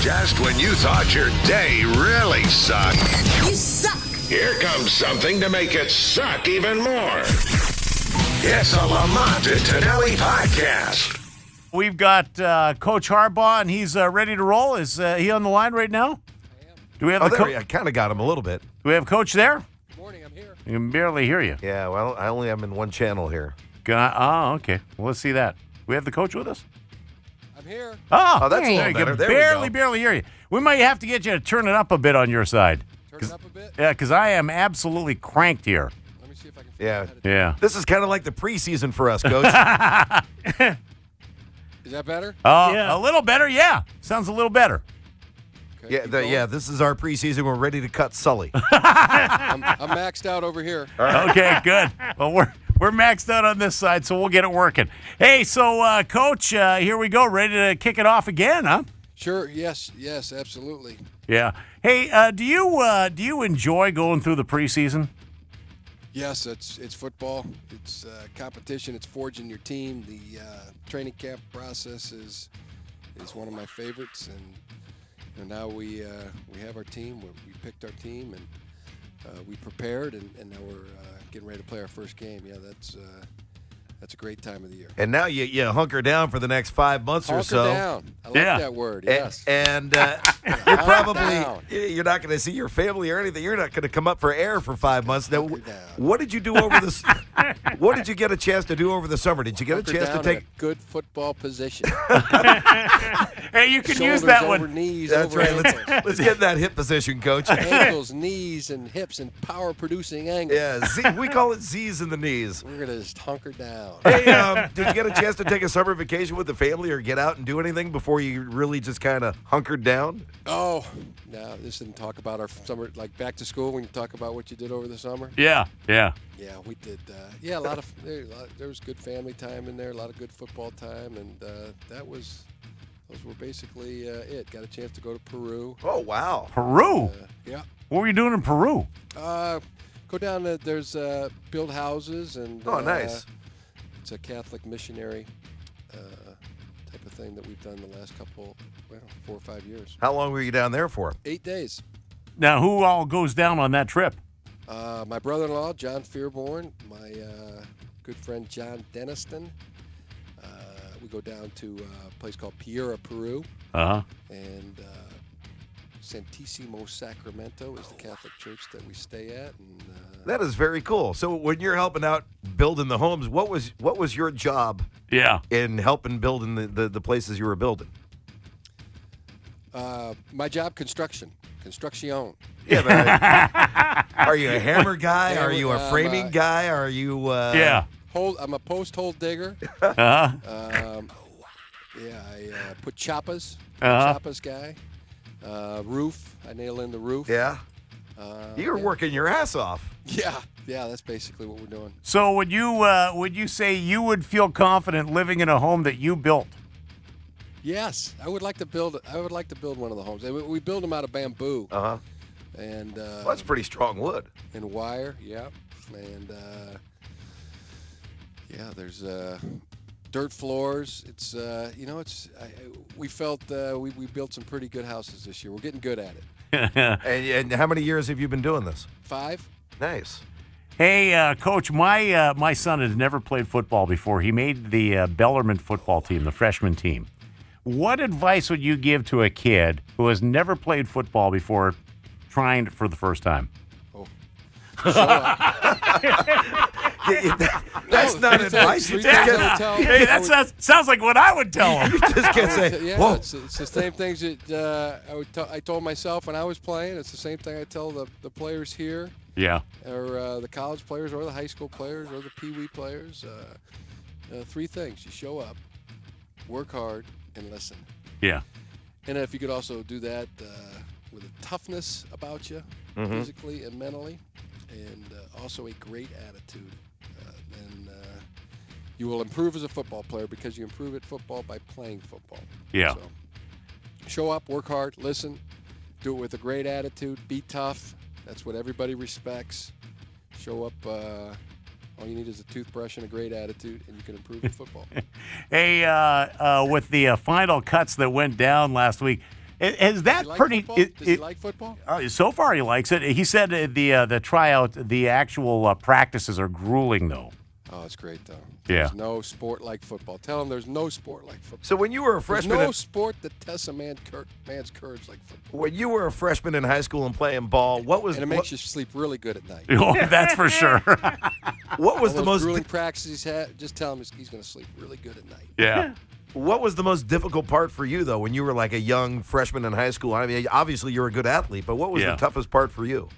Just when you thought your day really sucked. You suck! Here comes something to make it suck even more. It's a Lamont and Tonelli podcast. We've got Coach Harbaugh, and he's ready to roll. Is he on the line right now? I am. Do we have I kind of got him a little bit. Do we have Coach there? Good morning, I'm here. You can barely hear you. Yeah, well, I only am in one channel here. Okay. Well, let's see that. We have the coach with us? I'm here. Oh, that's a little you better. can There we go. barely hear you. We might have to get you to turn it up a bit on your side. Turn it up a bit. Yeah, because I am absolutely cranked here. Let me see if I can figure out how to do Yeah. This is kind of like the preseason for us, Coach. it. Is that better? A little better, yeah. Sounds a little better. Okay, keep going. This is our preseason. We're ready to cut Sully. I'm maxed out over here. Okay, good. Well, we're maxed out on this side, so we'll get it working. Hey, so Coach, here we go, ready to kick it off again, huh? Sure. Yes, absolutely. Yeah. Hey, do you enjoy going through the preseason? Yes, it's football. It's competition. It's forging your team. The training camp process is one of my favorites, and now we have our team. We picked our team, and we prepared, and now we're getting ready to play our first game. Yeah, that's a great time of the year. And now you hunker down for the next 5 months or so. Hunker down. I like that word. Yes. And you're not going to see your family or anything. You're not going to come up for air for 5 months. Now, what did you do over this? What did you get a chance to do over the summer? Did you get a chance to take a good football position? Hey, you can Shoulders use that over one. Knees That's over right. ankles. Let's get in that hip position, Coach. Ankles, knees, and hips, and power-producing angles. Yeah, we call it Z's in the knees. We're gonna just hunker down. Hey, did you get a chance to take a summer vacation with the family or get out and do anything before you really just kind of hunkered down? Oh, no, this didn't talk about our summer, like back to school when you talk about what you did over the summer. Yeah. Yeah, we did. A lot of there was good family time in there, a lot of good football time, and those were basically it. Got a chance to go to Peru. Oh, wow. Peru? Yeah. What were you doing in Peru? Go down to, there's build houses and Oh, nice. It's a Catholic missionary type of thing that we've done the last 4 or 5 years. How long were you down there for? 8 days. Now, who all goes down on that trip? My brother-in-law, John Fearborn, my good friend John Deniston. We go down to a place called Piura, Peru. Uh-huh. And Santissimo Sacramento is the Catholic church that we stay at. And That is very cool. So when you're helping out building the homes, what was your job in helping building the places you were building? my job, construction. Construction. Yeah, but are you a hammer guy? Yeah, Are you a framing guy? Are you I'm a post hole digger. Uh-huh. I put choppas. Uh-huh. Choppas guy. Roof. I nail in the roof. Yeah. You're working your ass off. Yeah, that's basically what we're doing. So would you say you would feel confident living in a home that you built? Yes, I would like to build one of the homes. We build them out of bamboo. Uh-huh. And Well, that's pretty strong wood. and wire. Yeah, and there's dirt floors. It's we felt we built some pretty good houses this year. We're getting good at it. And how many years have you been doing this? 5. Nice. Hey, Coach, my son has never played football before. He made the Bellarmine football team, the freshman team. What advice would you give to a kid who has never played football before trying it for the first time? Oh. That's not advice. You just can't, Hey, that sounds like what I would tell him. you just can't say, Yeah, whoa. it's the same things that I told myself when I was playing. It's the same thing I tell the players here, Yeah. or the college players, or the high school players, or the Pee Wee players. 3 things: you show up, work hard, and listen. Yeah. And if you could also do that with a toughness about you, physically and mentally, and also a great attitude, then you will improve as a football player, because you improve at football by playing football. Yeah. So, show up, work hard, listen, do it with a great attitude, be tough. That's what everybody respects. Show up. All you need is a toothbrush and a great attitude, and you can improve at football. Hey, with the final cuts that went down last week, Is that Does he like pretty? football? Does he like football? So far, he likes it. He said the tryout, the actual practices are grueling, though. Oh, it's great, though. Yeah. There's no sport like football. Tell him there's no sport like football. So when you were a freshman, There's no sport that tests a man's courage like football. when you were a freshman in high school and playing ball, what was And it makes you sleep really good at night. Oh, that's for sure. what was All the those most grueling practices he's had, just tell him he's going to sleep really good at night. Yeah. what was the most difficult part for you though when you were like a young freshman in high school? I mean, obviously you're a good athlete, but what was the toughest part for you?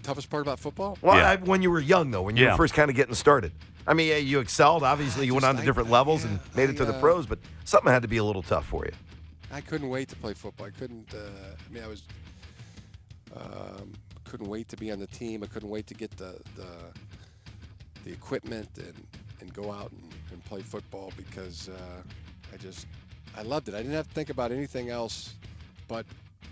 Toughest part about football? Well, when you were young though, when you were first kind of getting started. I mean, you excelled. Obviously, you went on to different levels and made it to the pros, but something had to be a little tough for you. I couldn't wait to play football. I couldn't. I was. Couldn't wait to be on the team. I couldn't wait to get the equipment and go out and play football because I loved it. I didn't have to think about anything else but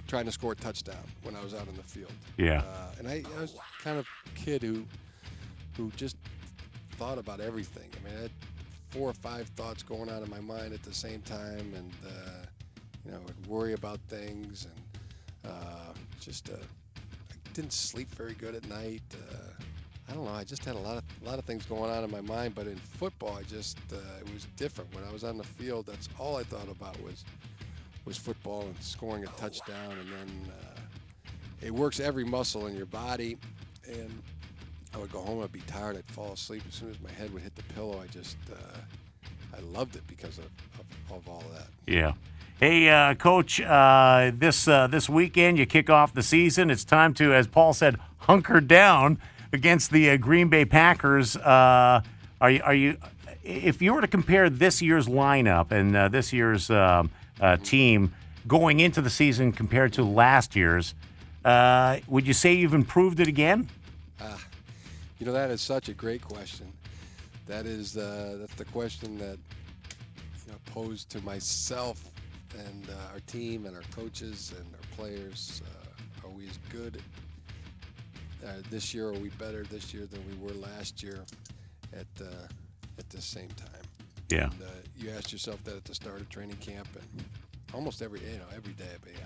trying to score a touchdown when I was out on the field. Yeah. And I was kind of a kid who just thought about everything. I mean, I had 4 or 5 thoughts going on in my mind at the same time, and I would worry about things, and I didn't sleep very good at night. I don't know. I just had a lot of things going on in my mind. But in football, it was different. When I was on the field, that's all I thought about was football and scoring a touchdown, and then it works every muscle in your body, and I would go home, I'd be tired, I'd fall asleep. As soon as my head would hit the pillow, I loved it because of all of that. Yeah. Hey, Coach, this weekend you kick off the season. It's time to, as Paul said, hunker down against the Green Bay Packers. Are you? If you were to compare this year's lineup and this year's team going into the season compared to last year's, would you say you've improved it again? That is such a great question. That's the question that posed to myself and our team and our coaches and our players. Are we as good this year? Are we better this year than we were last year at the same time? Yeah. And, you asked yourself that at the start of training camp, and almost every day I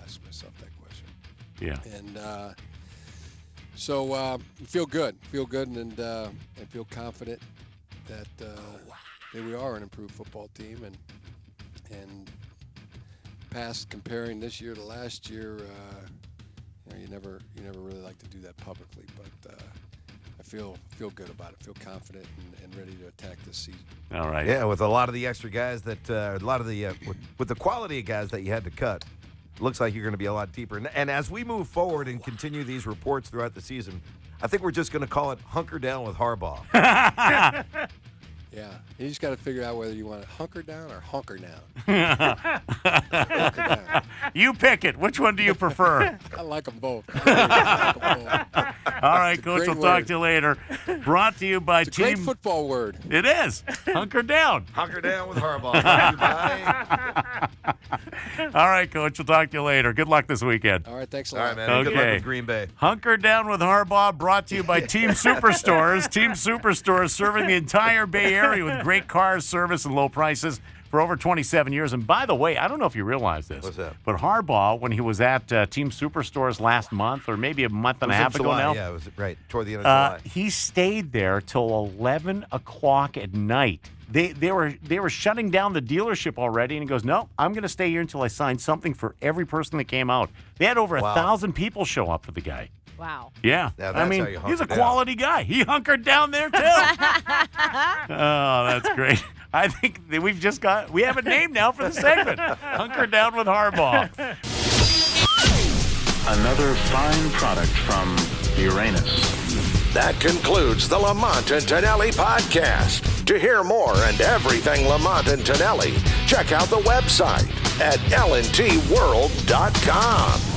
ask myself that question. Yeah. And so feel good, and feel confident that we are an improved football team, and past comparing this year to last year, you never really like to do that publicly, but I feel good about it, feel confident and ready to attack this season. All right. Yeah, with a lot of the extra guys with the quality of guys that you had to cut. Looks like you're going to be a lot deeper. And as we move forward and continue these reports throughout the season, I think we're just going to call it hunker down with Harbaugh. Yeah, you just got to figure out whether you want to hunker down or hunker down. Hunker down. You pick it. Which one do you prefer? I like them both. All All right, Coach, we'll talk to you later. Brought to you by It's a great football word. It is. Hunker down. Hunker down with Harbaugh. Bye. All right, Coach, we'll talk to you later. Good luck this weekend. All right, thanks a All lot. right, man. Okay. Good luck with Green Bay. Hunker down with Harbaugh, brought to you by Team Superstores. Team Superstores serving the entire Bay Area with great cars, service, and low prices for over 27 years. And by the way, I don't know if you realize this. What's that? But Harbaugh, when he was at Team Superstores last month, or maybe a month and a half ago now. Yeah, it was right toward the end of July. He stayed there till 11 o'clock at night. They were shutting down the dealership already, and he goes, "No, I'm going to stay here until I sign something for every person that came out." They had over 1,000 people show up for the guy. Wow. Yeah. Now that's I mean, how you he's a hunker down. quality guy. He hunkered down there, too. Oh, that's great. I think that we have a name now for the segment. Hunker Down with Harbaugh. Another fine product from Uranus. That concludes the Lamont and Tonelli podcast. To hear more and everything Lamont and Tonelli, check out the website at lntworld.com.